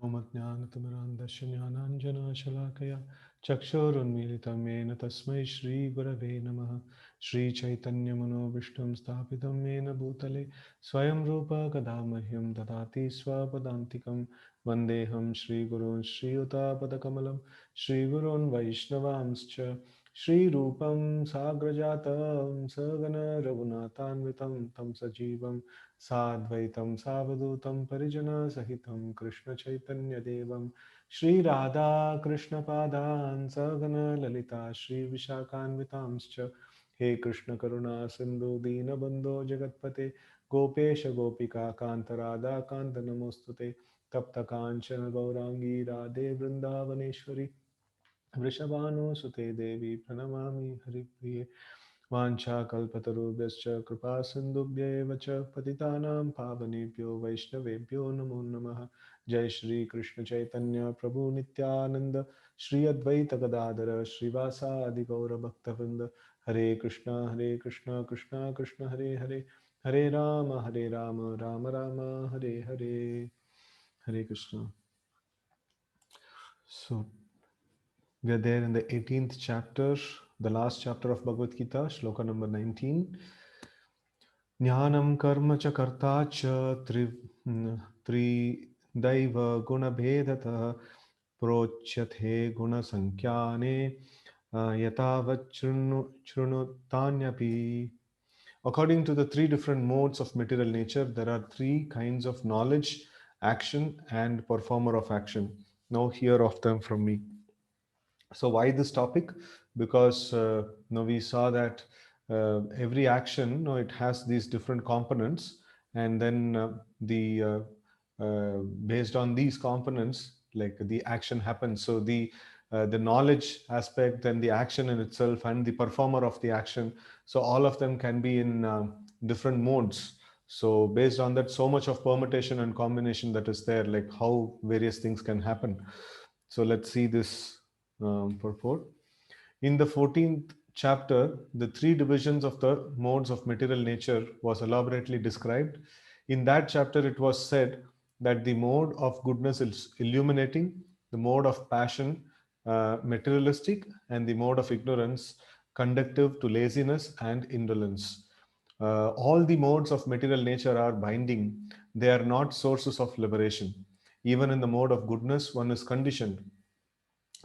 ओम ज्ञानतिमिरान्धस्य ज्ञानाञ्जनशलाकया चक्षुरुन्मीलितं येन तस्मै श्रीगुरवे नमः। श्रीचैतन्यमनोभीष्टं स्थापितं येन भूतले स्वयं रूप कदा मह्यं ददाति स्वपदान्तिकं। वन्देऽहं श्रीगुरून् श्रीयुतापदकमलं श्रीगुरून् वैष्णवांश्च श्रीरूपं साग्रजातं सगण रघुनाथान्वितं तं सजीवं साद्वैतं सावधूतं परिजनसहितं कृष्णचैतन्यदेवं श्रीराधा कृष्णपादान् सगण ललिता श्रीविशाखान्वितांश्च। हे कृष्ण करुणा सिन्धु दीनबन्धो जगत्पते गोपेश गोपिका कान्त राधा कान्त नमोस्तुते। तप्त काञ्चन गौरांगी राधे वृन्दावनेश्वरी वृषभानुसुते देवी प्रणमामि हरिप्रिये। वाञ्छाकल्पतरुभ्यश्च कृपा सिन्धुभ्येव च पतितानां पावनेभ्यो वैष्णवेभ्यो नमो नमः। जय श्री कृष्ण चैतन्य प्रभु नित्यानंद श्री अद्वैत गदाधर श्रीवासादि गौरभक्तवृंद। हरे कृष्णा कृष्णा कृष्ण हरे हरे हरे राम राम राम हरे हरे। हरे Krishna. So we are there in the 18th chapter, the last chapter of Bhagavad Gita, shloka number 19. Jnanam karma cha karta cha त्रिदैव गुणभेदतः प्रोच्यते गुणसंख्याने यथावत् शृणुतान्यपि. According to the three different modes of material nature, there are three kinds of knowledge, action, and performer of action. Now hear of them from me. So why this topic? Because we saw that every action, it has these different components, and then based on these components, like the action happens. So the knowledge aspect, then the action in itself, and the performer of the action. So all of them can be in different modes. So based on that, so much of permutation and combination that is there, like how various things can happen. So let's see this purport. In the 14th chapter, the three divisions of the modes of material nature was elaborately described. In that chapter, it was said that the mode of goodness is illuminating, the mode of passion materialistic, and the mode of ignorance conductive to laziness and indolence. All the modes of material nature are binding, they are not sources of liberation. Even in the mode of goodness, one is conditioned.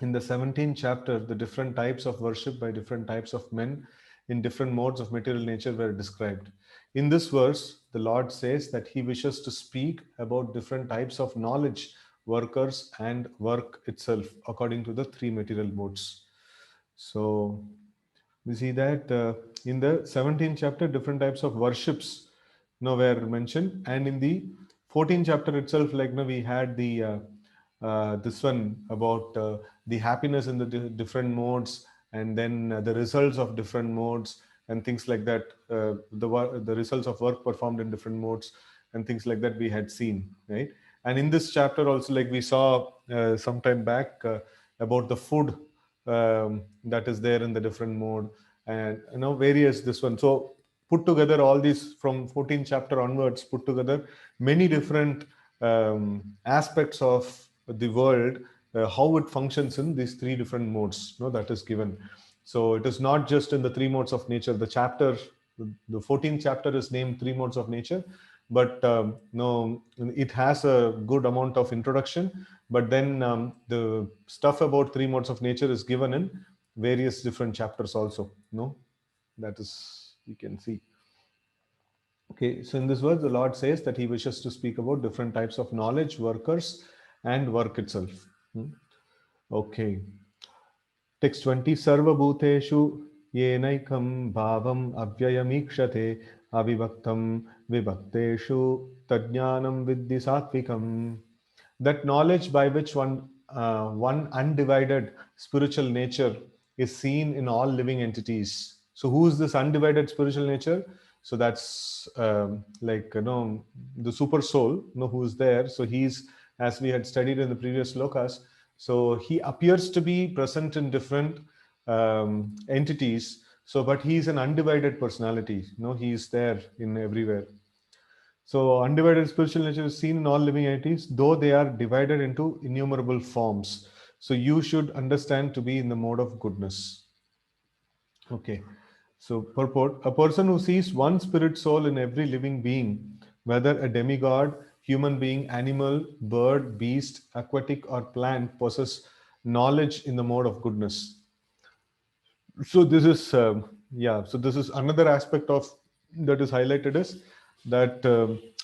In the 17th chapter, the different types of worship by different types of men in different modes of material nature were described. In this verse, the Lord says that He wishes to speak about different types of knowledge, workers, and work itself according to the three material modes. So, we see that in the 17th chapter, different types of worships were mentioned, and in the 14th chapter itself, like we had the this one about the happiness in the different modes, and then the results of different modes and things like that. The results of work performed in different modes and things like that we had seen, right? And in this chapter also, like we saw some time back about the food that is there in the different mode, and various this one. So put together all these from 14th chapter onwards, put together many different aspects of the world, how it functions in these three different modes, that is given. So it is not just in the three modes of nature. The chapter, the 14th chapter is named three modes of nature, but no, it has a good amount of introduction, but then the stuff about three modes of nature is given in various different chapters also, that is, you can see. Okay, so in this verse, the Lord says that He wishes to speak about different types of knowledge, workers, and work itself. Okay. Text 20. Sarva bhuteshu yenaikam bhavam avyayamikshate avivaktam vibhakteshu tadjnanam viddhi sattvikam. That knowledge by which one undivided spiritual nature is seen in all living entities. So who is this undivided spiritual nature? So that's the super soul, who is there. So he's, as we had studied in the previous slokas, so he appears to be present in different entities. So but he is an undivided personality. He is there in everywhere. So undivided spiritual nature is seen in all living entities, though they are divided into innumerable forms. So you should understand to be in the mode of goodness. Okay. So purport, a person who sees one spirit soul in every living being, whether a demigod, human being, animal, bird, beast, aquatic or plant, possess knowledge in the mode of goodness. So this is yeah, so this is another aspect of that is highlighted is that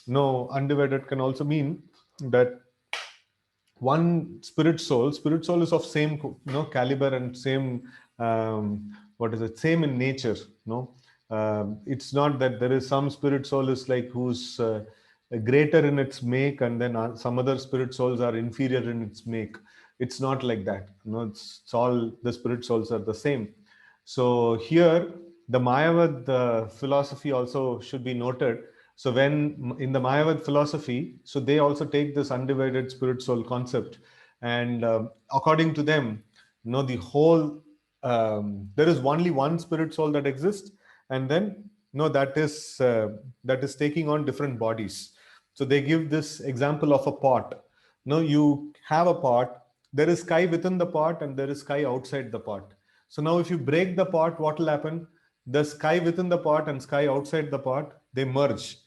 no, undivided can also mean that one spirit soul is of same caliber and same what is it, same in nature. It's not that there is some spirit soul is like who's greater in its make, and then some other spirit souls are inferior in its make. It's not like that. It's all the spirit souls are the same. So here the Mayavad philosophy also should be noted. So when in the Mayavad philosophy, so they also take this undivided spirit soul concept, and according to them, the whole there is only one spirit soul that exists, and then that is taking on different bodies. So they give this example of a pot. You have a pot. There is sky within the pot, and there is sky outside the pot. So now if you break the pot, what will happen? The sky within the pot and sky outside the pot, they merge.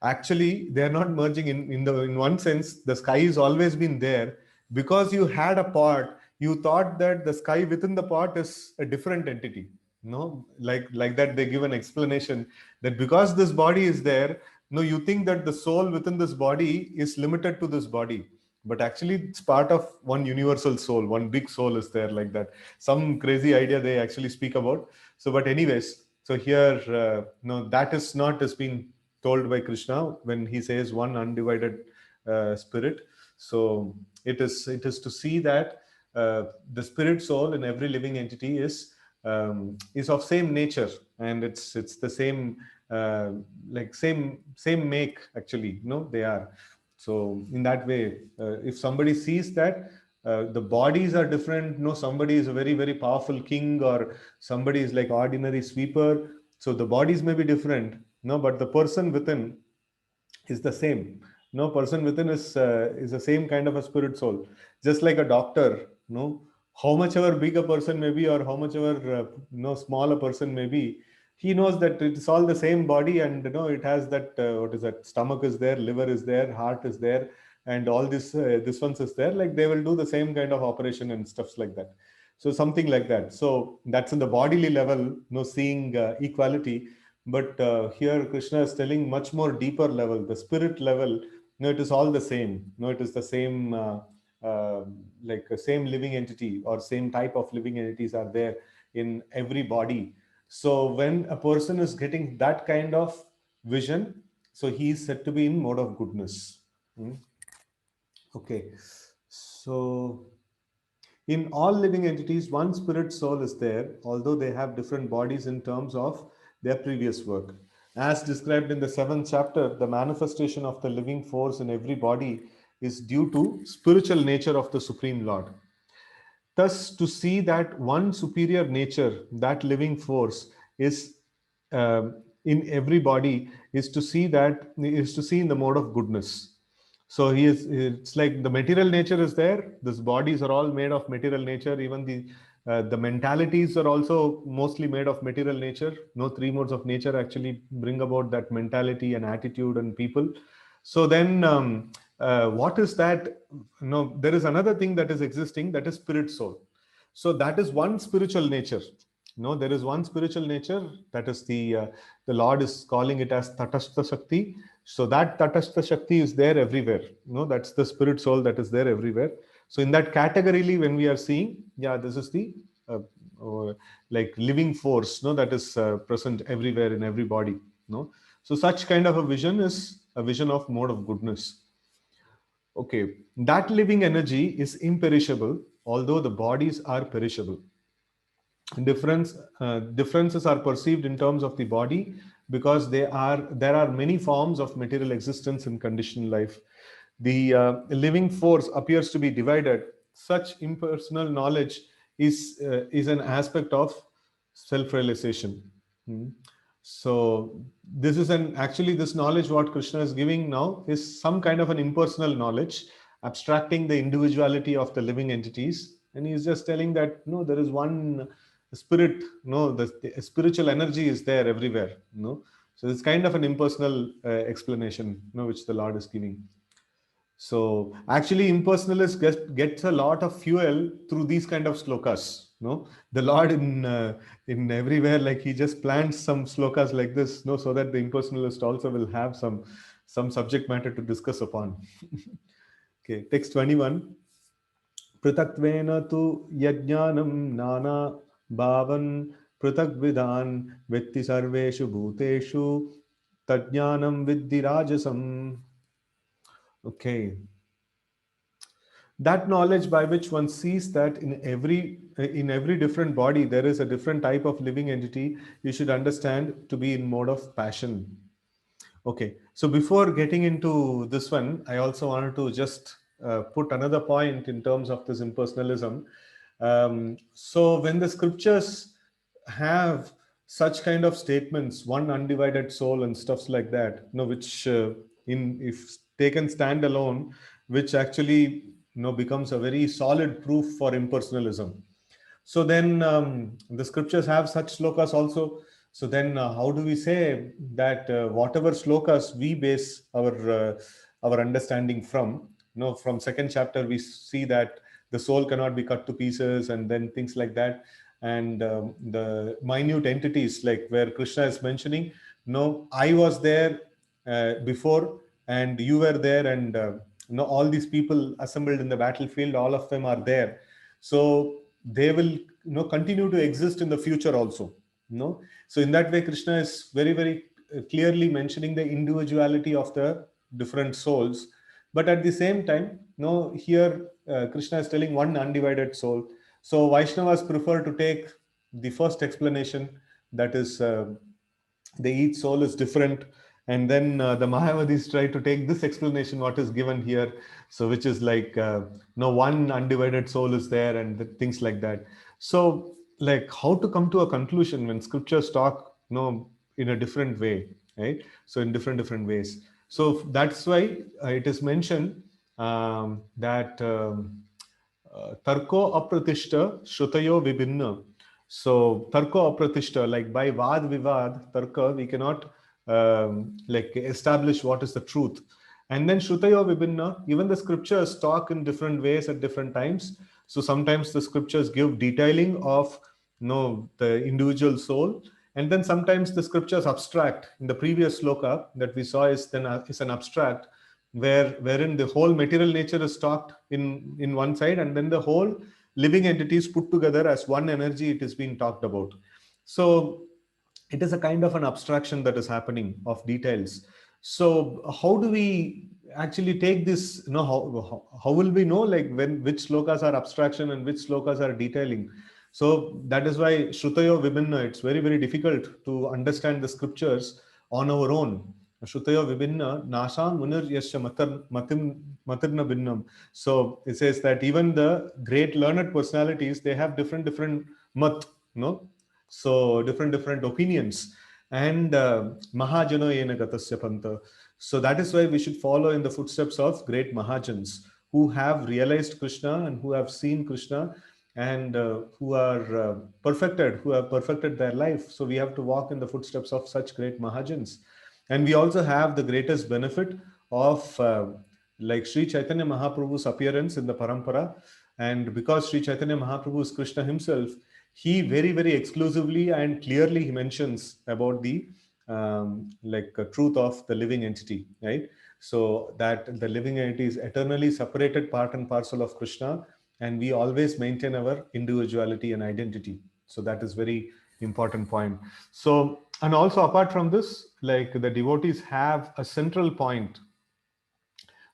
Actually, they are not merging in one sense. The sky has always been there. Because you had a pot, you thought that the sky within the pot is a different entity. Like that they give an explanation that because this body is there, you think that the soul within this body is limited to this body, but actually it's part of one universal soul. One big soul is there, like that. Some crazy idea they actually speak about. So but anyways, so here that is not has been told by Krishna when he says one undivided spirit. So it is to see that the spirit soul in every living entity is of same nature, and it's the same like same make, actually. They are. So in that way, if somebody sees that the bodies are different, somebody is a very very powerful king, or somebody is like ordinary sweeper, so the bodies may be different, but the person within is the same. No, person within is the same kind of a spirit soul. Just like a doctor, how much ever big a person may be, or how much ever small a person may be, he knows that it's all the same body, and it has that what is that, stomach is there, liver is there, heart is there, and all this ones is there. Like they will do the same kind of operation and stuffs like that. So something like that. So that's in the bodily level, seeing equality. But here Krishna is telling much more deeper level, the spirit level. It is all the same. It is the same, like same living entity or same type of living entities are there in every body. So when a person is getting that kind of vision, so he is said to be in mode of goodness. Okay. So in all living entities, one spirit soul is there, although they have different bodies in terms of their previous work. As described in the 7th chapter, the manifestation of the living force in every body is due to spiritual nature of the Supreme Lord. Thus, to see that one superior nature, that living force, is in every body, is to see in the mode of goodness. So it's like the material nature is there. These bodies are all made of material nature. Even the mentalities are also mostly made of material nature. No, three modes of nature actually bring about that mentality and attitude and people. So then what is that? There is another thing that is existing, that is spirit soul. So that is one spiritual nature. There is one spiritual nature, that is the Lord is calling it as Tatastha Shakti. So that Tatastha Shakti is there everywhere. That's the spirit soul that is there everywhere. So in that categorically, when we are seeing, this is the like living force, that is present everywhere in every body. So such kind of a vision is a vision of mode of goodness. Okay, that living energy is imperishable, although the bodies are perishable. Differences are perceived in terms of the body, because there are many forms of material existence in conditioned life. The living force appears to be divided. Such impersonal knowledge is an aspect of self-realization. So this is actually this knowledge what Krishna is giving now is some kind of an impersonal knowledge, abstracting the individuality of the living entities. And he's just telling that, no, there is one spirit, no, the spiritual energy is there everywhere, no. So it's kind of an impersonal explanation, which the Lord is giving. So actually, impersonalist gets a lot of fuel through these kind of slokas. No, the Lord in everywhere, like he just plants some slokas like this, no, so that the impersonalist also will have some subject matter to discuss upon. Okay, text 21. Pritatvena tu yajnanam nana bhavan pritagvidan vetti sarveshu bhuteshu tajnanam vidhi rajasam. Okay, that knowledge by which one sees that in every different body there is a different type of living entity, you should understand to be in mode of passion. Okay, so before getting into this one, I also wanted to just put another point in terms of this impersonalism. So when the scriptures have such kind of statements, one undivided soul and stuffs like that, which in if taken stand alone, which actually becomes a very solid proof for impersonalism. So then the scriptures have such slokas also. So then how do we say that whatever slokas we base our understanding from? From second chapter we see that the soul cannot be cut to pieces, and then things like that, and the minute entities like where Krishna is mentioning, no, I was there before, and you were there, and all these people assembled in the battlefield, all of them are there. So they will continue to exist in the future also. So in that way Krishna is very very clearly mentioning the individuality of the different souls. But at the same time, here Krishna is telling one undivided soul. So Vaishnavas prefer to take the first explanation, that is the each soul is different, and then the Mayavadis try to take this explanation what is given here, so which is like no one undivided soul is there and things like that. So like how to come to a conclusion when scriptures talk in a different way, right? So in different ways. So that's why it is mentioned that tarko apratishta shrutayo vibhinna. So tarko apratishta, like by vad vivad tarka, we cannot like establish what is the truth. And then shrutayo vibhinna, even the scriptures talk in different ways at different times. So sometimes the scriptures give detailing of the individual soul, and then sometimes the scriptures abstract. In the previous sloka that we saw is an abstract wherein the whole material nature is talked in one side, and then the whole living entities put together as one energy, it is being talked about. So it is a kind of an abstraction that is happening of details. So how do we actually take this, how will we know like which slokas are abstraction and which slokas are detailing? So that is why Shrutayo Vibhinna, it's very very difficult to understand the scriptures on our own. Shrutayo Vibhinna Nasam Munir Yasya Matirna Binnam. So it says that even the great learned personalities, they have different mat, no? So different opinions. And Mahajano Yena Gatasya Panta. So that is why we should follow in the footsteps of great Mahajans who have realized Krishna and who have seen Krishna, and who have perfected their life. So we have to walk in the footsteps of such great Mahajans. And we also have the greatest benefit of like Sri Chaitanya Mahaprabhu's appearance in the Parampara. And because Sri Chaitanya Mahaprabhu is Krishna himself, he very very exclusively and clearly he mentions about the truth of the living entity, right? So that the living entity is eternally separated part and parcel of Krishna, and we always maintain our individuality and identity. So that is very important point. So, and also apart from this, like the devotees have a central point.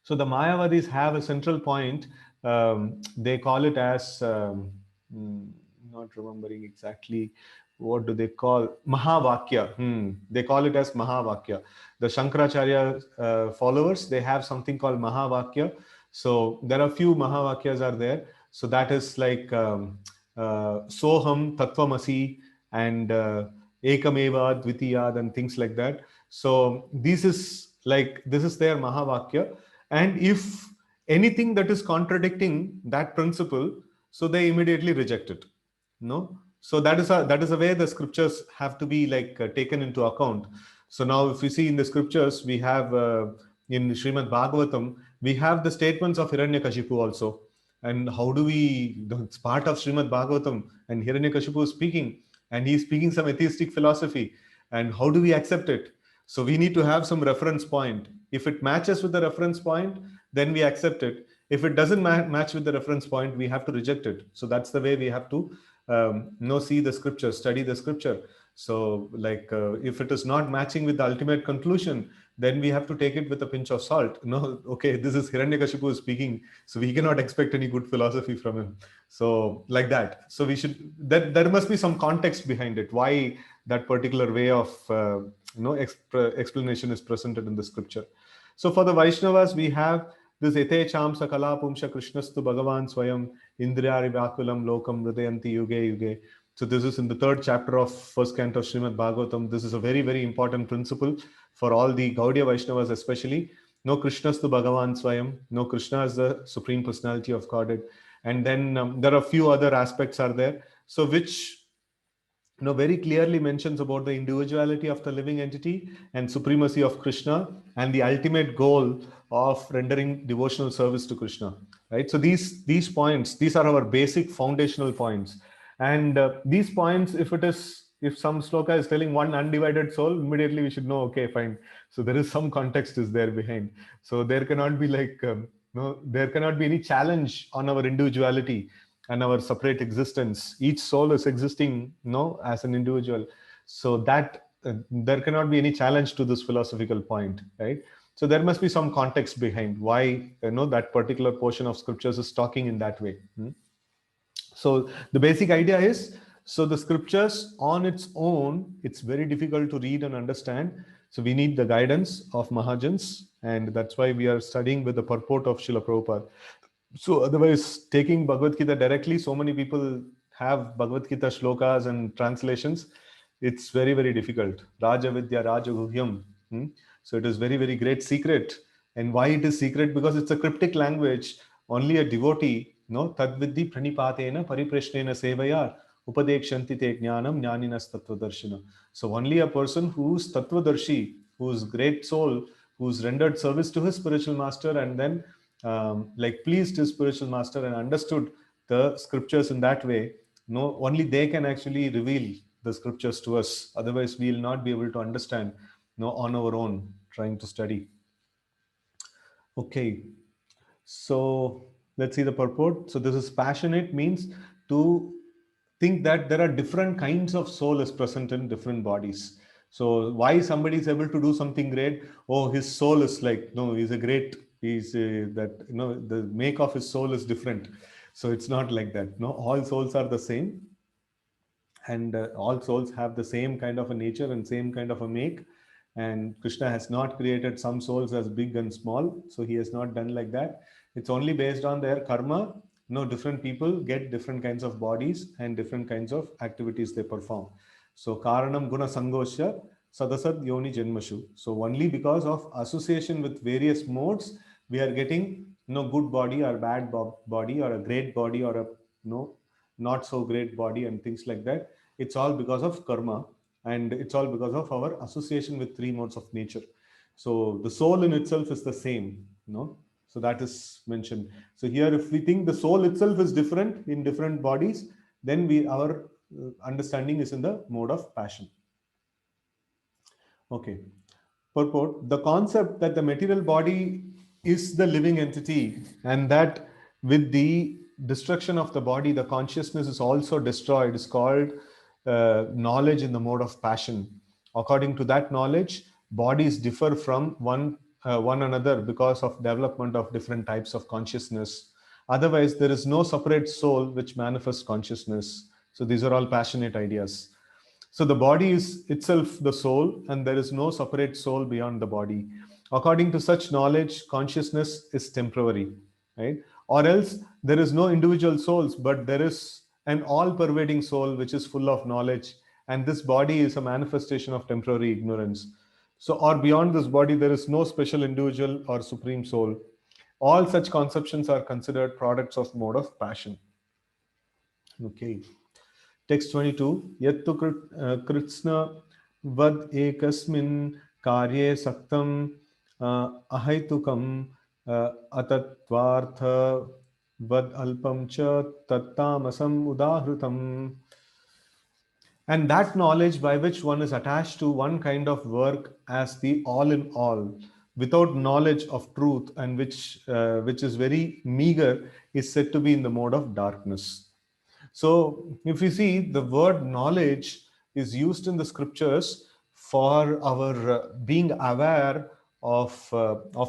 So the Mayavadis have a central point. They call it as not remembering exactly what do they call Mahavakya. They call it as Mahavakya. The Shankaracharya followers, they have something called Mahavakya. So there are few Mahavakyas are there. So that is like Soham Tattvamasi, and Ekameva, Dvitiyad, and things like that. So this is their Mahavakya. And if anything that is contradicting that principle, so they immediately reject it. No, so that is a way the scriptures have to be taken into account. So now, if we see in the scriptures, we have in Srimad Bhagavatam, we have the statements of Hiranyakashipu also. And how do we? It's part of Srimad Bhagavatam, and Hiranyakashipu is speaking, and he's speaking some atheistic philosophy. And how do we accept it? So we need to have some reference point. If it matches with the reference point, then we accept it. If it doesn't match with the reference point, we have to reject it. So that's the way we have to see the scripture, study the scripture. So if it is not matching with the ultimate conclusion, then we have to take it with a pinch of salt. No, okay, this is Hiranyakashipu speaking, so we cannot expect any good philosophy from him. So like that. So we should, that there must be some context behind it, why that particular way of explanation is presented in the scripture. So for the Vaishnavas, we have this ete cham sakala pumsha krishnastu bhagavan swayam indriyari vyakulam lokam hridayanti yuge yuge. So this is in the third chapter of first canto of Srimad Bhagavatam. This is a very, very important principle for all the Gaudiya Vaishnavas especially. No Krishnastu Bhagavan Swayam. No, Krishna is the Supreme Personality of Godhead. And then there are a few other aspects are there. So which very clearly mentions about the individuality of the living entity and supremacy of Krishna and the ultimate goal of rendering devotional service to Krishna, right? So these points, these are our basic foundational points. And these points, if some sloka is telling one undivided soul, immediately we should know, okay, fine. So there is some context is there behind. So there cannot be there cannot be any challenge on our individuality and our separate existence. Each soul is existing, as an individual. So that there cannot be any challenge to this philosophical point, right? So there must be some context behind why that particular portion of scriptures is talking in that way. So the basic idea is, so the scriptures on its own, it's very difficult to read and understand. So we need the guidance of Mahajans, and that's why we are studying with the purport of Srila Prabhupada. So otherwise, taking Bhagavad Gita directly, so many people have Bhagavad Gita shlokas and translations. It's very, very difficult. Raja Vidya, Raja Guhyam. So it is very, very great secret. And why it is secret? Because it's a cryptic language. Only a devotee, Tadvidhi Pranipatena Pariprashnena Sevaya Upadekshanti Te Jnanam Jnaninas Tattvadarshina. So only a person who's Tattvadarshi, who's great soul, who's rendered service to his spiritual master and then pleased his spiritual master and understood the scriptures in that way, only they can actually reveal the scriptures to us. Otherwise, we will not be able to understand on our own, trying to study. Okay, so let's see the purport. So this is passionate, means to think that there are different kinds of soul is present in different bodies. So why somebody is able to do something great? Oh, his soul is he's a great, he's that, the make of his soul is different. So it's not like that. No, all souls are the same. And all souls have the same kind of a nature and same kind of a make. And Krishna has not created some souls as big and small. So he has not done like that. It's only based on their karma. Different people get different kinds of bodies and different kinds of activities they perform. So karanam guna sangosya sadasad yoni janmashu. So only because of association with various modes, we are getting good body or bad body or a great body or a not so great body and things like that. It's all because of karma, and it's all because of our association with three modes of nature. So the soul in itself is the same, so that is mentioned. So here, if we think the soul itself is different in different bodies, then our understanding is in the mode of passion. Okay. Purport: the concept that the material body is the living entity, and that with the destruction of the body, the consciousness is also destroyed, is called knowledge in the mode of passion. According to that knowledge, bodies differ from one another because of development of different types of consciousness. Otherwise, there is no separate soul which manifests consciousness. So these are all passionate ideas. So the body is itself the soul, and there is no separate soul beyond the body. According to such knowledge, consciousness is temporary, right? Or else there is no individual souls, but there is an all-pervading soul which is full of knowledge and this body is a manifestation of temporary ignorance. So, or beyond this body, there is no special individual or supreme soul. All such conceptions are considered products of mode of passion. Okay. Text 22. Yattu kritsna vad ekasmin karye saktam ahaitukam atatvartha vad alpam cha tattamasam udahrutam. And that knowledge by which one is attached to one kind of work as the all in all, without knowledge of truth, and which is very meager, is said to be in the mode of darkness. So, if you see, the word knowledge is used in the scriptures for our being aware of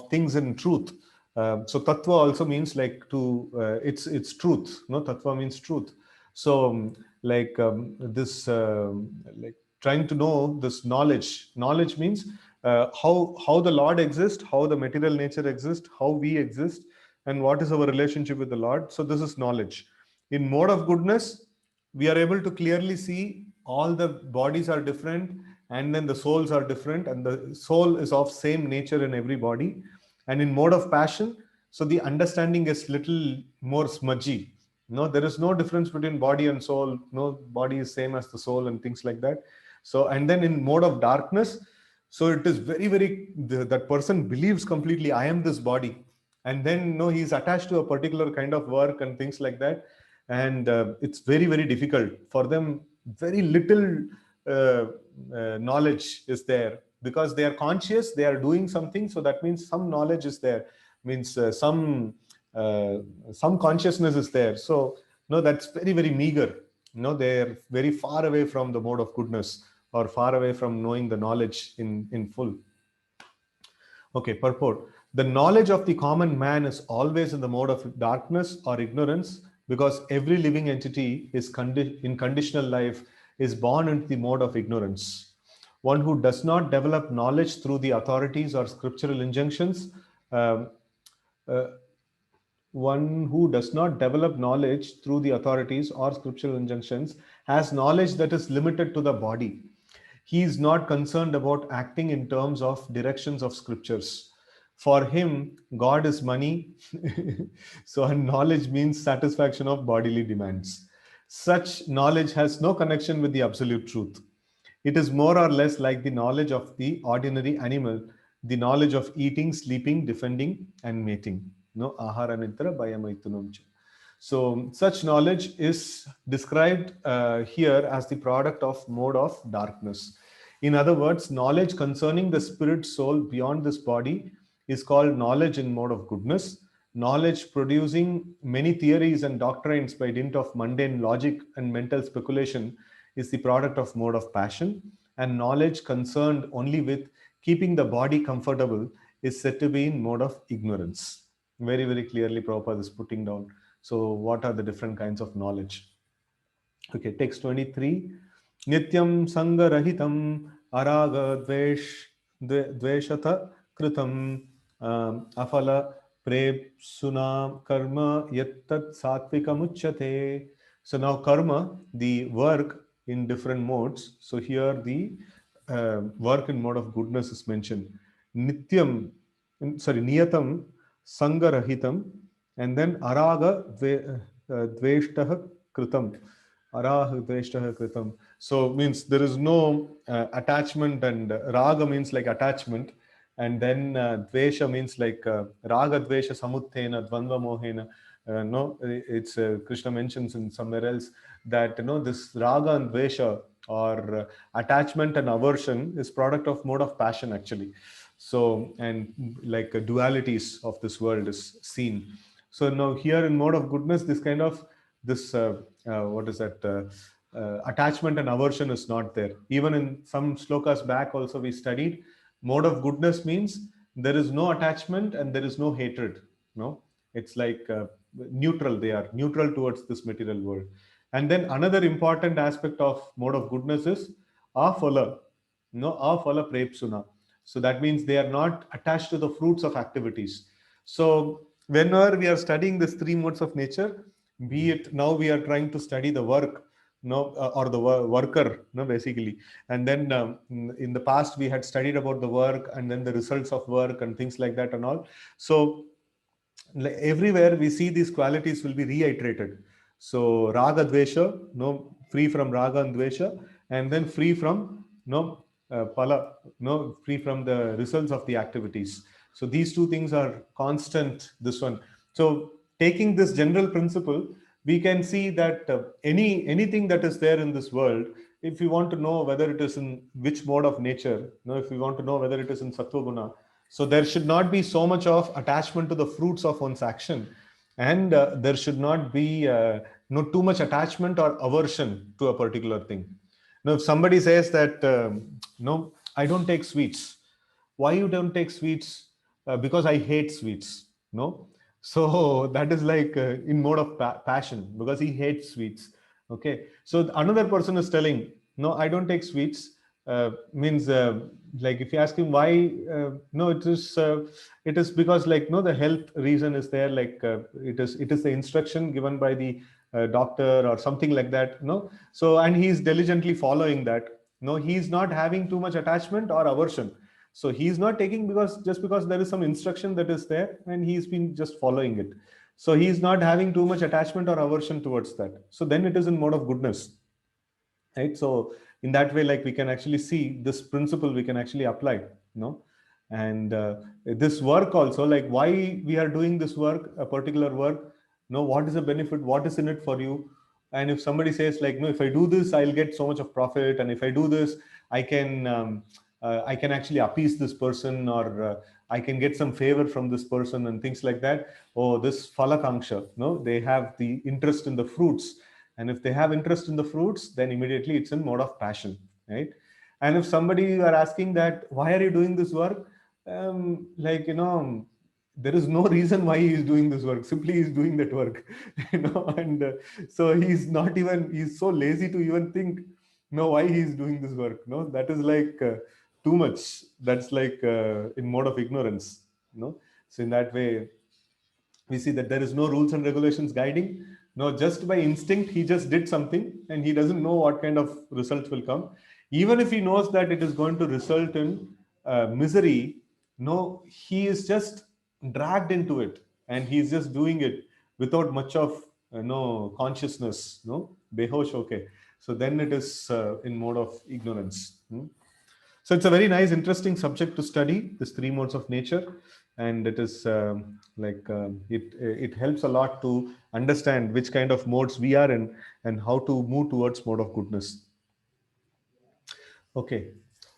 things in truth. So, tattva also means like to it's truth. No, tattva means truth. So, this like trying to know this knowledge. Knowledge means how the Lord exists, how the material nature exists, how we exist, and what is our relationship with the Lord. So, this is knowledge. In mode of goodness, we are able to clearly see all the bodies are different, and then the souls are different, and the soul is of same nature in every body. And in mode of passion, so the understanding is little more smudgy. No, there is no difference between body and soul. No, body is same as the soul and things like that. So, and then in mode of darkness, so it is very that person believes completely, I am this body, and then no, he is attached to a particular kind of work and things like that, and it's very difficult for them. Very little knowledge is there, because they are conscious, they are doing something, so that means some knowledge is there, means uh, some consciousness is there. So no, that's very meager. No, they're very far away from the mode of goodness, or far away from knowing the knowledge in full. Okay, purport. The knowledge of the common man is always in the mode of darkness or ignorance, because every living entity is in conditional life is born into the mode of ignorance. One who does not develop knowledge through the authorities or scriptural injunctions, um, uh, one who does not develop knowledge through the authorities or scriptural injunctions has knowledge that is limited to the body. He is not concerned about acting in terms of directions of scriptures. For him, God is money. So, and knowledge means satisfaction of bodily demands. Such knowledge has no connection with the absolute truth. It is more or less like the knowledge of the ordinary animal, the knowledge of eating, sleeping, defending, and mating. No, ahara nitra bayamaitunam. So, such knowledge is described here as the product of mode of darkness. In other words, knowledge concerning the spirit soul beyond this body is called knowledge in mode of goodness. Knowledge producing many theories and doctrines by dint of mundane logic and mental speculation is the product of mode of passion. And knowledge concerned only with keeping the body comfortable is said to be in mode of ignorance. Very clearly Prabhupada is putting down. So, what are the different kinds of knowledge? Okay, text 23. Nityam sangarahitam araga dveshata kritam afala prepsuna karma yattat satvikam uchyate. So now karma, the work in different modes. So here the work in mode of goodness is mentioned. Niyatam sangarahitam, and then araga dveshtaha kritam. Araha dveshtaha kritam. So means there is no attachment, and raga means like attachment, and then dvesha means like raga dvesha samuttena dvandva mohena. No, it's Krishna mentions in somewhere else that this raga and dvesha, or attachment and aversion, is product of mode of passion actually. So, and like dualities of this world is seen. So now here in mode of goodness, this kind of this what is that attachment and aversion is not there. Even in some slokas back also we studied, mode of goodness means there is no attachment and there is no hatred. No, it's like neutral. They are neutral towards this material world. And then another important aspect of mode of goodness is afala. No, afala prepsuna. So that means they are not attached to the fruits of activities. So whenever we are studying these three modes of nature, be it now we are trying to study the work no, or the worker, no, basically. And then in the past we had studied about the work and then the results of work and things like that and all. So everywhere we see these qualities will be reiterated. So raga dvesha, no, free from raga and dvesha, and then free from no pala, no, free from the results of the activities. So these two things are constant. This one. So taking this general principle, we can see that anything that is there in this world, if we want to know whether it is in which mode of nature, if we want to know whether it is in sattva guna, so there should not be so much of attachment to the fruits of one's action, and there should not be no too much attachment or aversion to a particular thing. Now, if somebody says that no, I don't take sweets. Why you don't take sweets? Because I hate sweets. No, so that is like in mode of passion because he hates sweets. Okay, so another person is telling, no, I don't take sweets. Means like if you ask him why, no, it is because like no, the health reason is there. Like it is the instruction given by the doctor or something like that. No, so and he's diligently following that. No, he's not having too much attachment or aversion. So he's not taking because just because there is some instruction that is there and he's been just following it. So he's not having too much attachment or aversion towards that. So then it is in mode of goodness, right? So in that way, like we can actually see this principle we can actually apply, and this work also, like why we are doing this work, a particular work, what is the benefit, what is in it for you? And if somebody says like, no, if I do this I'll get so much of profit, and if I do this I can actually appease this person, or I can get some favor from this person and things like that. Oh, this phalakanksha, no, they have the interest in the fruits, and if they have interest in the fruits, then immediately it's in mode of passion, right? And if somebody you are asking that why are you doing this work, like there is no reason why he is doing this work, simply he's doing that work. And so he's so lazy to even think why he is doing this work. No, that is like too much. That's like in mode of ignorance. So in that way we see that there is no rules and regulations guiding. No, just by instinct he just did something and he doesn't know what kind of results will come. Even if he knows that it is going to result in misery, no, he is just dragged into it, and he's just doing it without much of no consciousness, no behosh. Okay, so then it is in mode of ignorance. So it's a very nice, interesting subject to study, this three modes of nature, and it is it helps a lot to understand which kind of modes we are in and how to move towards mode of goodness. Okay,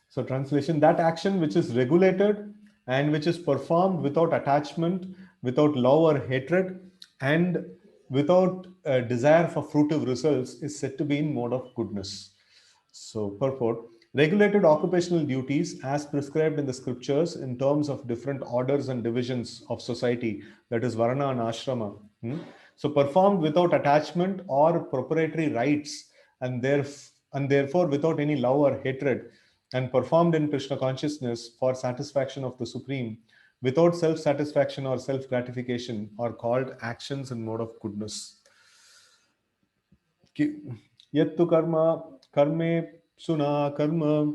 so translation: that action which is regulated and which is performed without attachment, without love or hatred, and without a desire for fruitive results is said to be in mode of goodness. So, purport: regulated occupational duties as prescribed in the scriptures in terms of different orders and divisions of society, that is Varna and Ashrama. So, performed without attachment or proprietary rights, and, and therefore without any love or hatred, and performed in Krishna consciousness for satisfaction of the Supreme, without self satisfaction or self gratification, are called actions in mode of goodness. Yattu karma karme suna karma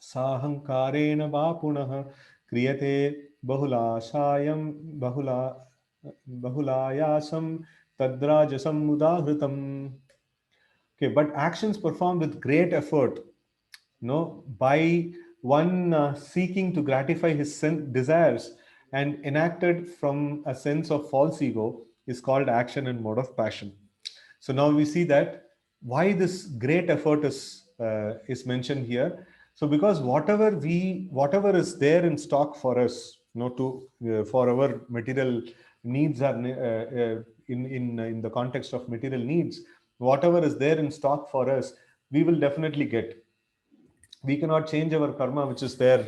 sahankarena vapunah kriyate bahulayasam tadrajasam udahritam. Okay, but actions performed with great effort, by one seeking to gratify his desires and enacted from a sense of false ego is called action in mode of passion. So now we see that why this great effort is mentioned here. So because whatever is there in stock for us, to for our material needs are in the context of material needs, whatever is there in stock for us, we will definitely get. We cannot change our karma which is there,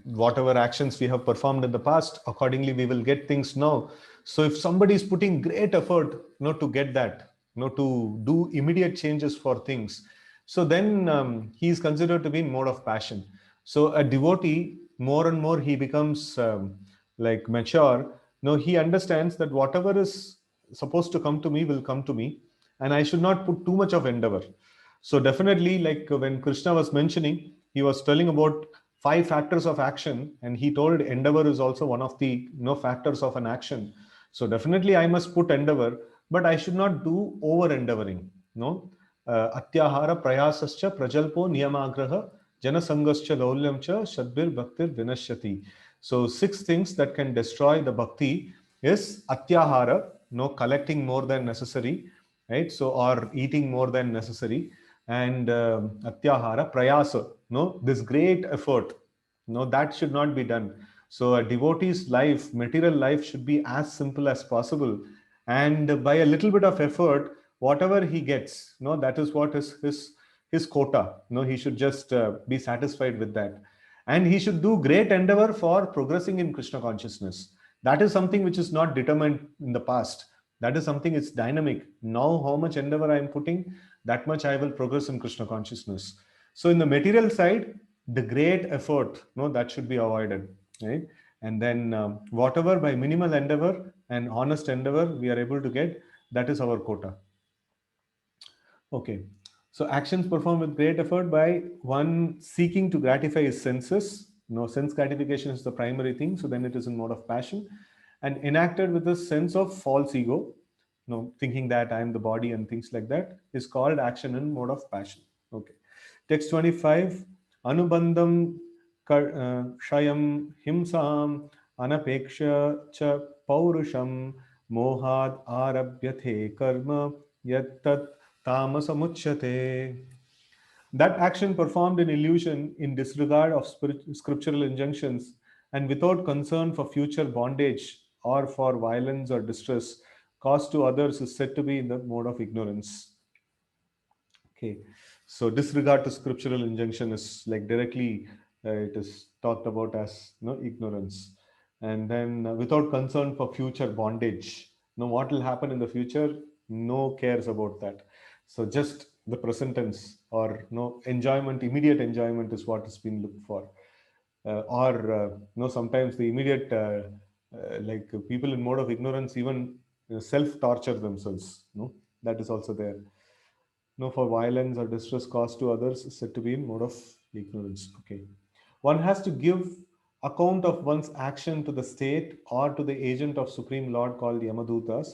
whatever actions we have performed in the past, accordingly we will get things now. So if somebody is putting great effort to get that, to do immediate changes for things, so then he is considered to be in mode of passion. So a devotee, more and more he becomes like mature. He understands that whatever is supposed to come to me will come to me, and I should not put too much of endeavor. So definitely, like when Krishna was mentioning, he was telling about 5 factors of action, and he told endeavor is also one of the factors of an action. So definitely I must put endeavor, but I should not do over endeavoring. No, atyahara prayasascha prajalpo niyamagraha janasangascha laulyamcha shadbir bhaktir vinashyati. So 6 things that can destroy the bhakti is atyahara, no collecting more than necessary, right? So or eating more than necessary, and atyahara prayasa, no this great effort, no that should not be done. So a devotee's life, material life, should be as simple as possible, and by a little bit of effort, whatever he gets, no that is what is his quota. No, he should just be satisfied with that, and he should do great endeavor for progressing in Krishna consciousness. That is something which is not determined in the past. That is something, it's dynamic. Now how much endeavor I am putting, that much I will progress in Krishna consciousness. So in the material side, the great effort, no, that should be avoided, right? And then whatever by minimal endeavor and honest endeavor we are able to get, that is our quota. Okay. So actions performed with great effort by one seeking to gratify his senses. No, sense gratification is the primary thing. So then it is in mode of passion, and enacted with a sense of false ego. No, thinking that I am the body and things like that is called action in mode of passion. Okay. Text 25. Anubandham shayam himsam anapeksha cha paurusham mohad arabhyathe karma yattat tamasamuchyate. That action performed in illusion, in disregard of scriptural injunctions, and without concern for future bondage or for violence or distress caused to others, is said to be in the mode of ignorance. Okay, so disregard to scriptural injunction is like directly it is talked about as ignorance, and then without concern for future bondage. What will happen in the future? No cares about that. So just the present tense, or no enjoyment, immediate enjoyment is what has been looked for, or sometimes the immediate like people in mode of ignorance even self torture themselves. No, that is also there. No, for violence or distress caused to others is said to be in mode of ignorance. Okay. One has to give account of one's action to the state or to the agent of Supreme Lord called Yamadutas.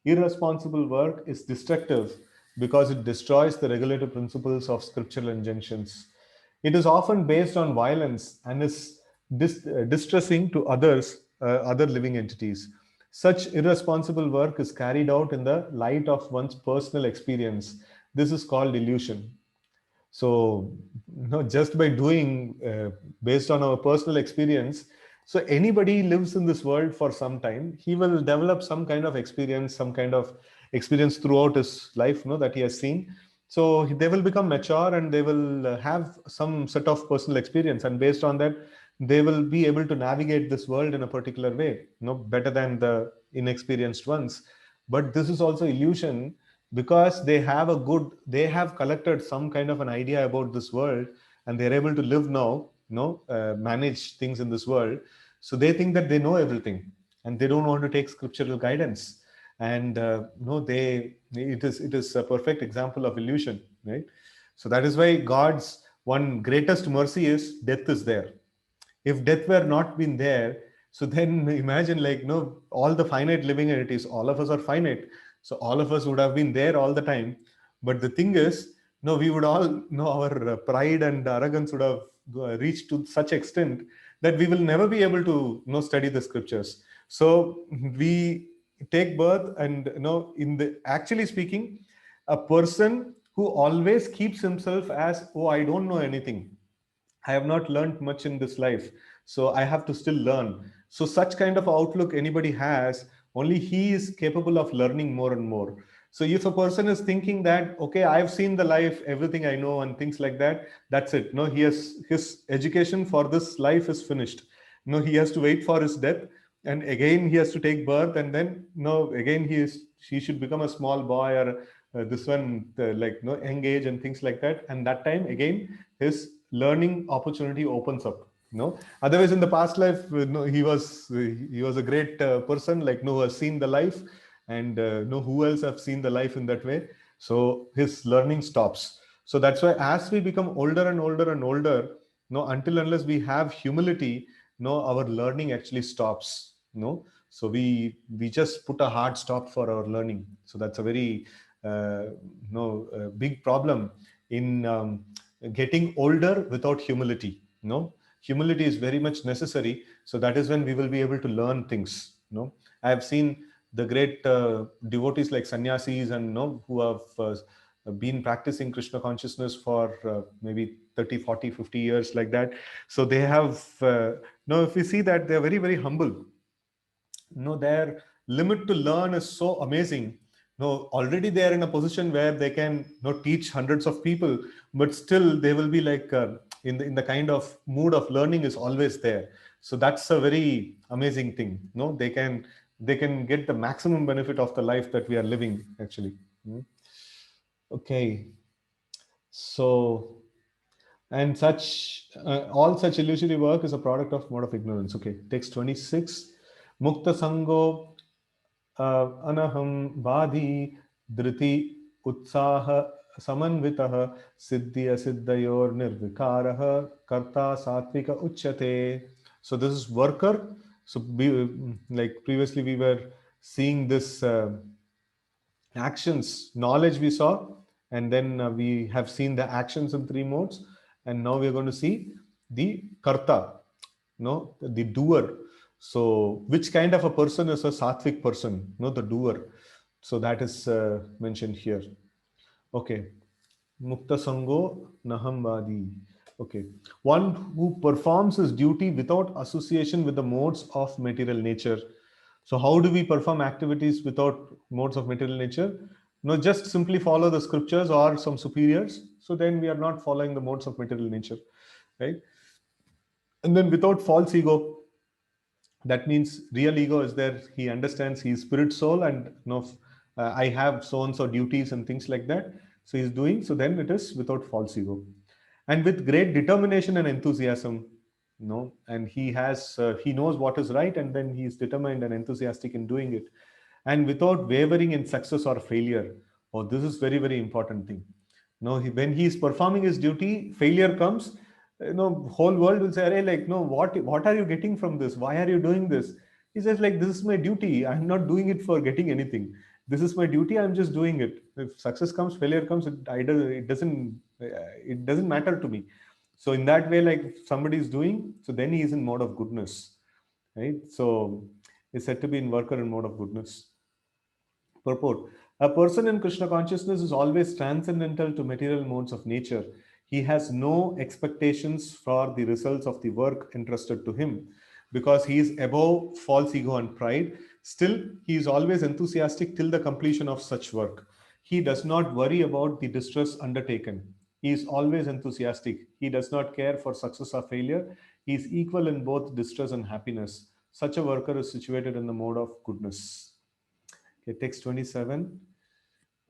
Irresponsible work is destructive because it destroys the regulative principles of scriptural injunctions. It is often based on violence and is distressing to others, other living entities. Such irresponsible work is carried out in the light of one's personal experience. This is called illusion. So, just by doing based on our personal experience, so anybody lives in this world for some time, he will develop some kind of experience, throughout his life, that he has seen. So they will become mature and they will have some set of personal experience, and based on that, they will be able to navigate this world in a particular way, better than the inexperienced ones. But this is also illusion, because they have collected some kind of an idea about this world, and they're able to live now, manage things in this world. So they think that they know everything, and they don't want to take scriptural guidance. And no, it is a perfect example of illusion, right? So that is why God's one greatest mercy is death is there. If death were not been there, so then imagine, like, all the finite living entities, all of us are finite, so all of us would have been there all the time. But the thing is, we would all our pride and arrogance would have reached to such extent that we will never be able to study the scriptures. So we take birth, and in the actually speaking, a person who always keeps himself as, oh, I don't know anything, I have not learned much in this life, so I have to still learn. So such kind of outlook anybody has, only he is capable of learning more and more. So if a person is thinking that, okay, I've seen the life, everything I know and things like that, that's it. No, he has, his education for this life is finished. No, he has to wait for his death, and again he has to take birth, and then again he should become a small boy, or this one like engage and things like that, and that time again his learning opportunity opens up. Otherwise in the past life, he was a great person, like who has seen the life, and who else have seen the life in that way. So his learning stops. So that's why as we become older and older and older, until unless we have humility, our learning actually stops. So we just put a hard stop for our learning. So that's a very big problem in getting older without humility. Humility is very much necessary. So that is when we will be able to learn things. I have seen the great devotees like sannyasis and who have been practicing Krishna consciousness for maybe 30, 40, 50 years, like that. So they have if we see that they're very, very humble. Their limit to learn is so amazing. Already they are in a position where they can teach hundreds of people, but still they will be like in the kind of mood of learning is always there. So that's a very amazing thing. They can get the maximum benefit of the life that we are living, actually. Okay. So, and all such illusory work is a product of mode of ignorance. Okay, text 26. Mukta sango anaham vadhi dhriti utsaha samanvitah siddhi asiddhayor nirvikaraha karta satvika uchyate. So this is worker. So like previously we were seeing this actions, knowledge we saw, and then we have seen the actions in three modes, and now we're going to see the karta, the doer. So which kind of a person is a sattvic person? The doer. So that is mentioned here. Okay. Mukta sango nahambadi. Okay. One who performs his duty without association with the modes of material nature. So how do we perform activities without modes of material nature? Just simply follow the scriptures or some superiors. So then we are not following the modes of material nature, right? And then without false ego, that means real ego is there. He understands he's spirit soul, and I have so and so duties and things like that. So he's doing. So then it is without false ego, and with great determination and enthusiasm. And he knows what is right, and then he is determined and enthusiastic in doing it, and without wavering in success or failure. Oh, this is very, very important thing. When he is performing his duty, failure comes, whole world will say, "Hey, like, no, what are you getting from this? Why are you doing this?" He says, like, "This is my duty. I'm not doing it for getting anything. This is my duty. I'm just doing it. If success comes, failure comes, it doesn't matter to me." So in that way, like, if somebody is doing, so then he is in mode of goodness, right? So is said to be in worker in mode of goodness. Purport: a person in Krishna consciousness is always transcendental to material modes of nature. He has no expectations for the results of the work entrusted to him because he is above false ego and pride. Still, he is always enthusiastic till the completion of such work. He does not worry about the distress undertaken. He is always enthusiastic. He does not care for success or failure. He is equal in both distress and happiness. Such a worker is situated in the mode of goodness. Okay, text 27.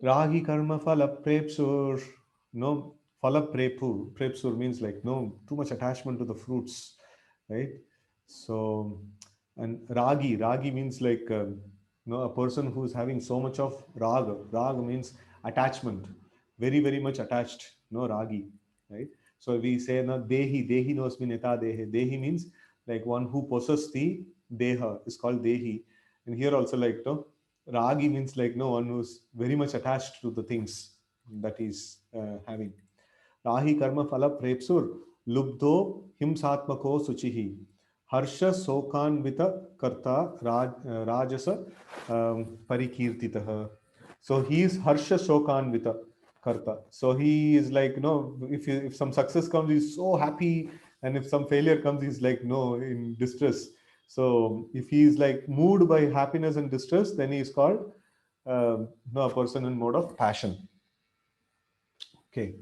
Ragi karma phala prepsur. No, phala prepu. Prepsur means like no, too much attachment to the fruits, right? So, and ragi means like a person who is having so much of raga. Raga means attachment, very, very much attached. No, ragi, right? So we say na dehi nos neta dehe. Dehi means like one who possesses the deha is called dehi, and here also like no. Ragi means like no one who's very much attached to the things that he's having. Rahi karma phala prepsur lubdho himsatmako suchihi. Harsha sokanvita karta rajasa parikirtitaha. So he is harsha sokanvita karta. So he is like, if some success comes, he's so happy. And if some failure comes, he's like, no, in distress. So if he is like moved by happiness and distress, then he is called a person in mode of passion. Okay.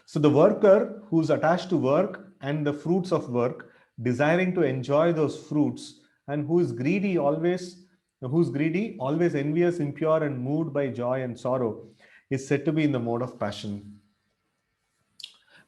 So the worker who's attached to work and the fruits of work, desiring to enjoy those fruits, and who's greedy, always envious, impure, and moved by joy and sorrow, is said to be in the mode of passion.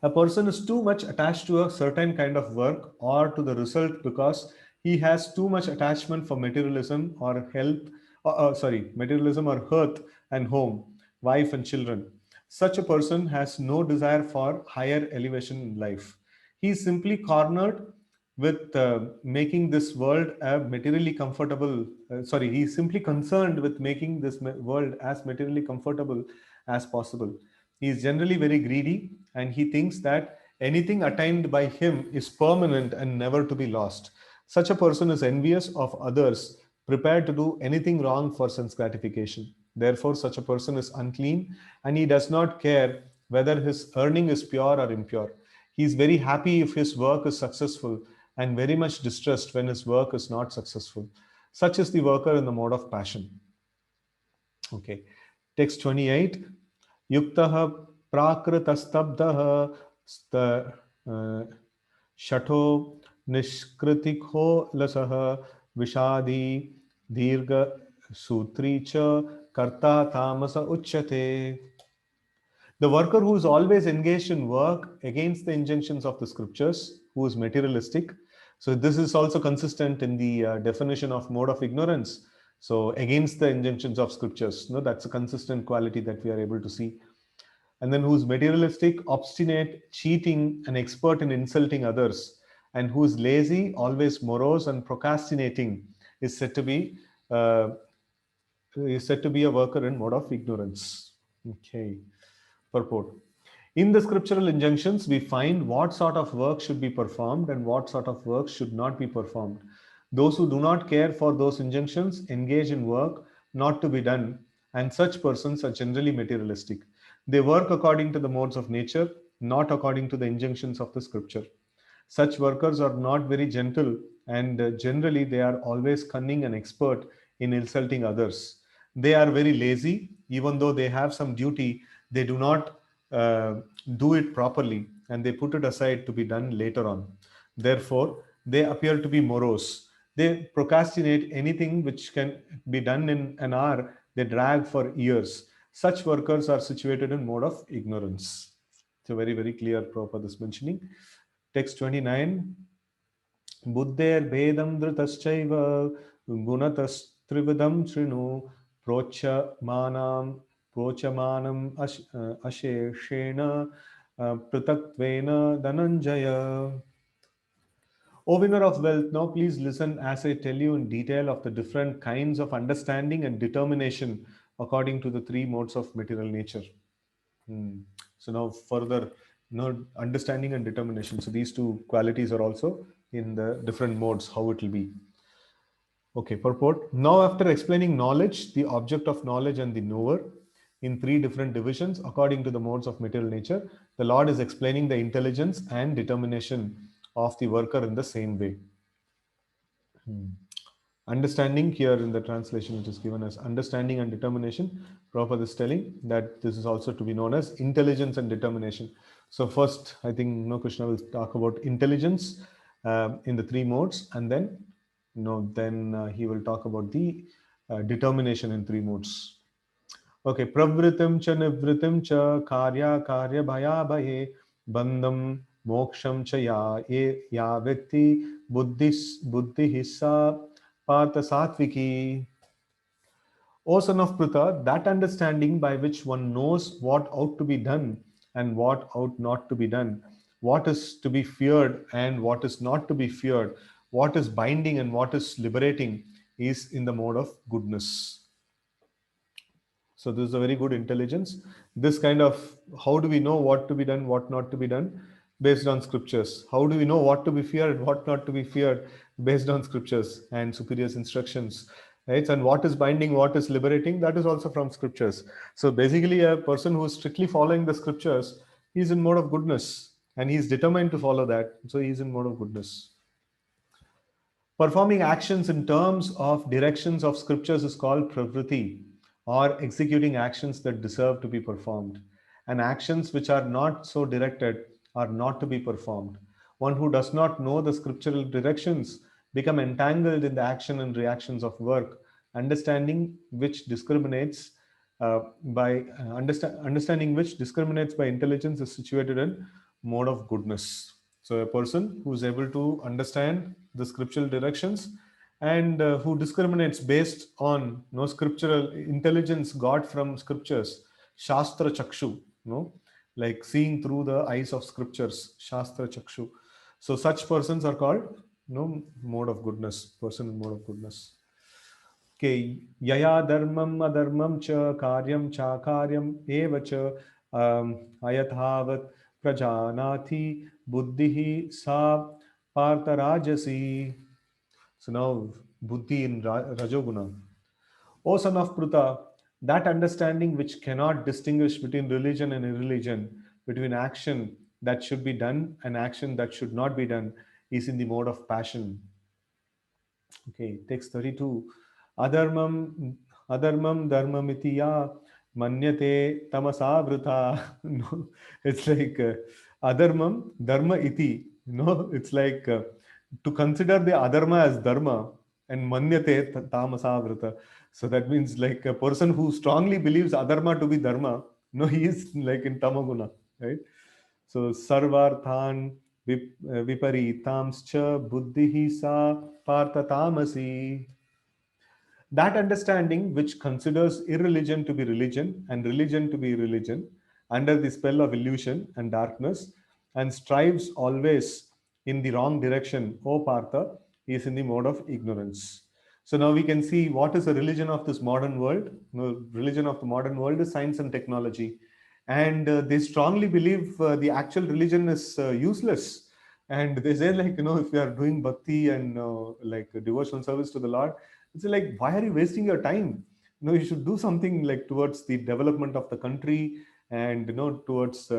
A person is too much attached to a certain kind of work or to the result because he has too much attachment for materialism or health sorry, materialism or hearth and home, wife and children. Such a person has no desire for higher elevation in life. He is simply cornered with making this world a materially comfortable, sorry, he is simply concerned with making this world as materially comfortable as possible. He is generally very greedy and he thinks that anything attained by him is permanent and never to be lost. Such a person is envious of others, prepared to do anything wrong for sense gratification. Therefore, such a person is unclean and he does not care whether his earning is pure or impure. He is very happy if his work is successful and very much distressed when his work is not successful. Such is the worker in the mode of passion. Okay. Text 28. Yuktaha prakritastabdaha शठो निष्कृतिको लसः विषादी दीर्घ सूत्री च karta tamasa uchyate. The worker who is always engaged in work against the injunctions of the scriptures, who is materialistic. So this is also consistent in the definition of mode of ignorance. So against the injunctions of scriptures, no, that's a consistent quality that we are able to see. And then who's materialistic, obstinate, cheating, and expert in insulting others, and who's lazy, always morose, and procrastinating, is said to be a worker in mode of ignorance. Okay. Purport. In the scriptural injunctions, we find what sort of work should be performed and what sort of work should not be performed. Those who do not care for those injunctions engage in work not to be done, and such persons are generally materialistic. They work according to the modes of nature, not according to the injunctions of the scripture. Such workers are not very gentle, and generally they are always cunning and expert in insulting others. They are very lazy, even though they have some duty, they do not uh, do it properly and they put it aside to be done later on. Therefore, they appear to be morose. They procrastinate anything which can be done in an hour, they drag for years. Such workers are situated in mode of ignorance. It's a very, very clear Prabhupada is mentioning. Text 29. Buddher Bedam Dhritaschaiva Gunatas Shrinu Procha Manam Asheshena Pritatvena Dhananjaya. O winner of wealth, now please listen as I tell you in detail of the different kinds of understanding and determination according to the three modes of material nature. So now further, understanding and determination. So these two qualities are also in the different modes, how it will be. Okay, purport. Now after explaining knowledge, the object of knowledge and the knower in three different divisions according to the modes of material nature, the Lord is explaining the intelligence and determination of the worker in the same way. Understanding, here in the translation which is given as understanding and determination, Prabhupada is telling that this is also to be known as intelligence and determination. So first, I think Krishna will talk about intelligence in the three modes, and then he will talk about the determination in three modes. Okay, pravritim cha nivritim cha karya bhaya bhaye bandham moksham cha ya vyakti buddhi hissa partha satviki. O son of Pritha, that understanding by which one knows what ought to be done and what ought not to be done, what is to be feared and what is not to be feared, what is binding and what is liberating, is in the mode of goodness. So this is a very good intelligence. This kind of, how do we know what to be done, what not to be done? Based on scriptures. How do we know what to be feared, what not to be feared? Based on scriptures and superior's instructions. Right? And what is binding, what is liberating, that is also from scriptures. So basically a person who is strictly following the scriptures, he is in mode of goodness and he is determined to follow that. So he is in mode of goodness. Performing actions in terms of directions of scriptures is called pravriti, or executing actions that deserve to be performed. And actions which are not so directed are not to be performed. One who does not know the scriptural directions become entangled in the action and reactions of work, understanding which discriminates understanding which discriminates by intelligence is situated in mode of goodness. So a person who is able to understand the scriptural directions and who discriminates based on no scriptural intelligence got from scriptures, Shastra Chakshu, no, like seeing through the eyes of scriptures, Shastra Chakshu. So such persons are called no mode of goodness, person in mode of goodness. Okay, yaya dharmam adharmam cha karyam cha karyam eva cha ayathavat prajanati buddhihi sa partharajasi. So now buddhi in rajoguna. O son of Pruta, that understanding which cannot distinguish between religion and irreligion, between action that should be done and action that should not be done, is in the mode of passion. Okay, text 32. Adharmam, adharmam dharmamitiya manyate tamasavruta. No, it's like adharmam dharma iti. No, it's like to consider the adharma as dharma and manyate tamasavruta. So that means like a person who strongly believes adharma to be dharma. No, he is like in tamaguna, right? So sarvarthan viparitamscha buddhihi sa parthatamasi. That understanding which considers irreligion to be religion and religion to be religion under the spell of illusion and darkness and strives always in the wrong direction, O Partha, is in the mode of ignorance. So now we can see what is the religion of this modern world. The religion of the modern world is science and technology. And they strongly believe the actual religion is useless. And they say, like, if you are doing bhakti and like devotional service to the Lord, it's like, why are you wasting your time? You should do something like towards the development of the country and towards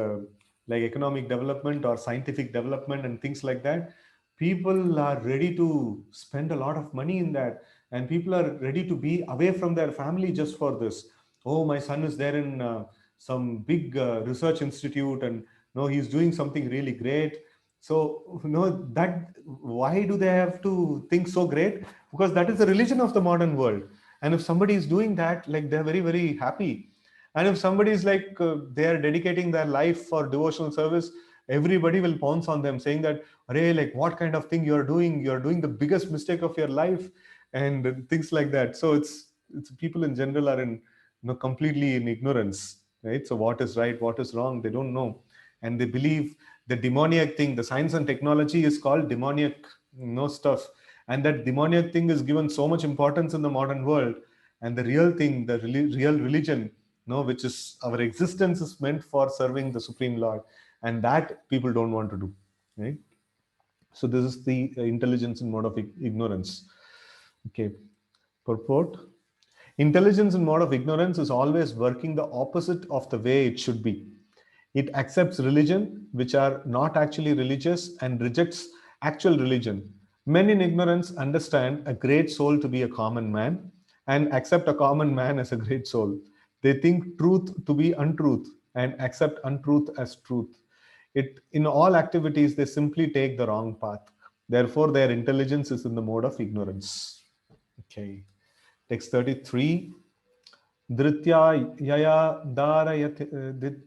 like economic development or scientific development and things like that. People are ready to spend a lot of money in that, and people are ready to be away from their family just for this. Oh, my son is there in some big research institute, and no, he's doing something really great. So that why do they have to think so great? Because that is the religion of the modern world. And if somebody is doing that, like, they're very very happy. And if somebody is like they are dedicating their life for devotional service, everybody will pounce on them saying that, Arey, like, what kind of thing you're doing the biggest mistake of your life, and things like that. So it's people in general are in completely in ignorance, right? So what is right, what is wrong, they don't know. And they believe the demoniac thing, the science and technology is called demoniac stuff. And that demoniac thing is given so much importance in the modern world. And the real thing, the real religion, which is our existence, is meant for serving the Supreme Lord. And that people don't want to do, right? So this is the intelligence in mode of ignorance. Okay, purport. Intelligence in mode of ignorance is always working the opposite of the way it should be. It accepts religion, which are not actually religious, and rejects actual religion. Men in ignorance understand a great soul to be a common man and accept a common man as a great soul. They think truth to be untruth and accept untruth as truth. In all activities, they simply take the wrong path. Therefore, their intelligence is in the mode of ignorance. Okay. Text 33. Dhritya yaya dharayate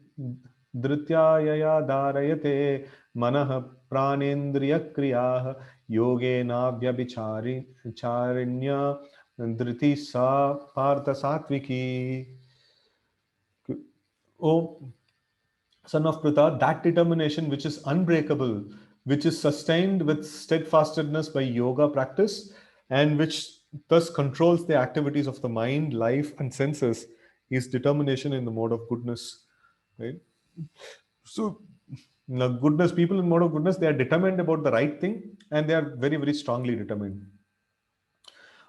धृत्या यया धारयते मनः प्राणेन्द्रिय क्रियाः योगेनाव्यभिचारिण्या धृति सा पार्थ सात्विकी. O son of Pritha, that determination which is unbreakable, which is sustained with steadfastness by yoga practice, and which thus controls the activities of the mind, life, and senses, is determination in the mode of goodness. Right? So, now goodness, people in mode of goodness, they are determined about the right thing, and they are very, very strongly determined.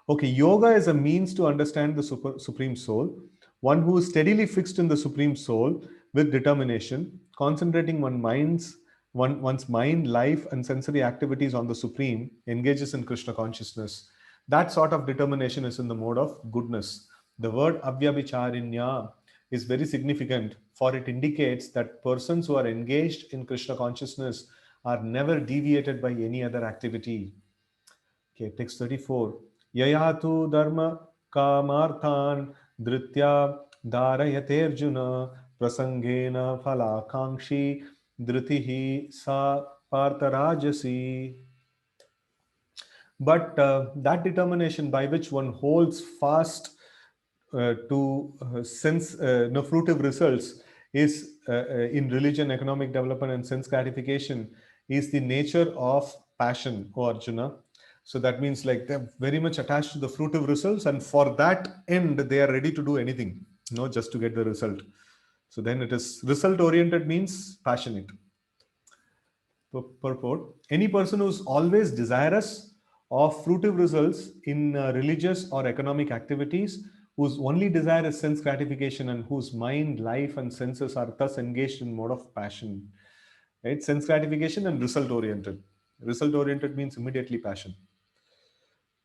Okay, yoga is a means to understand the supreme soul. One who is steadily fixed in the supreme soul with determination, concentrating one's mind, life, and sensory activities on the supreme, engages in Krishna consciousness. That sort of determination is in the mode of goodness. The word avyabhicharinya is very significant, for it indicates that persons who are engaged in Krishna consciousness are never deviated by any other activity. Okay, text 34. Yayatu dharma kamarthan dhritya dharayate arjuna prasangena dhritihi sa partharajasi. But that determination by which one holds fast to sense no fruitive results is in religion, economic development, and sense gratification is the nature of passion, O Arjuna. So that means like they're very much attached to the fruitive results, and for that end, they are ready to do anything, just to get the result. So then it is result oriented means passionate. Purport: any person who's always desirous of fruitive results in religious or economic activities, whose only desire is sense gratification, and whose mind, life, and senses are thus engaged in mode of passion. Right? Sense gratification and result oriented. Result oriented means immediately passion.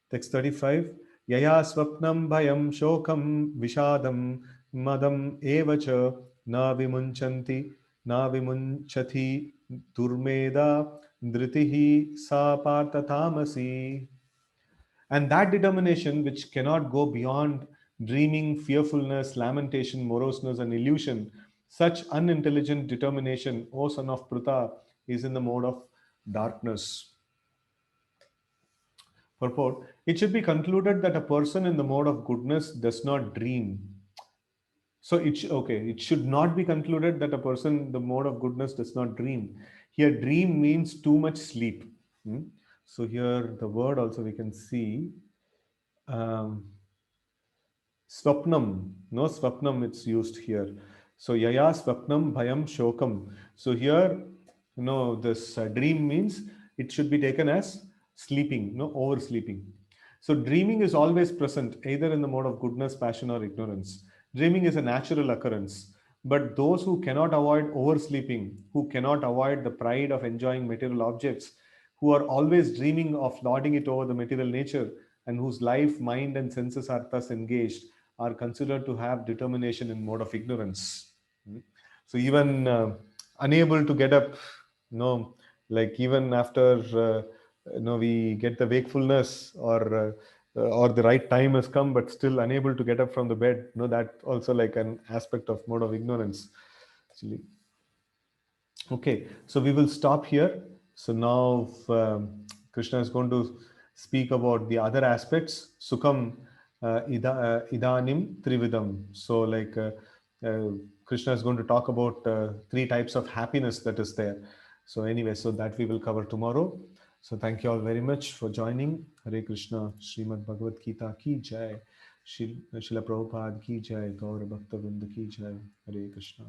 Text 35. Yaya swapnam bhayam shokam vishadam madam evacha na vimunchanti na vimunchati durmeda dhritihi sa partha tamasi. And that determination which cannot go beyond dreaming, fearfulness, lamentation, moroseness, and illusion, such unintelligent determination, O son of Pritha, is in the mode of darkness. Purport: it should be concluded that a person in the mode of goodness does not dream. So it should not be concluded that a person in the mode of goodness does not dream. Here, dream means too much sleep. Hmm? So here, the word also we can see. Um, Swapnam, no swapnam, it's used here. So yaya swapnam bhayam shokam. So here, this dream means it should be taken as sleeping, no oversleeping. So dreaming is always present, either in the mode of goodness, passion, or ignorance. Dreaming is a natural occurrence. But those who cannot avoid oversleeping, who cannot avoid the pride of enjoying material objects, who are always dreaming of lording it over the material nature, and whose life, mind, and senses are thus engaged, are considered to have determination in mode of ignorance. So even unable to get up, like even after we get the wakefulness, or the right time has come, but still unable to get up from the bed. That also like an aspect of mode of ignorance, actually. Okay, so we will stop here. So now Krishna is going to speak about the other aspects. Sukham idanim trividam. So uh, Krishna is going to talk about three types of happiness that is there. So anyway, so that we will cover tomorrow. So thank you all very much for joining. Hare Krishna, Srimad Bhagavad Gita ki jai, Srila Prabhupada ki jai, Gaura Bhakta Vrinda ki jai. Hare Krishna.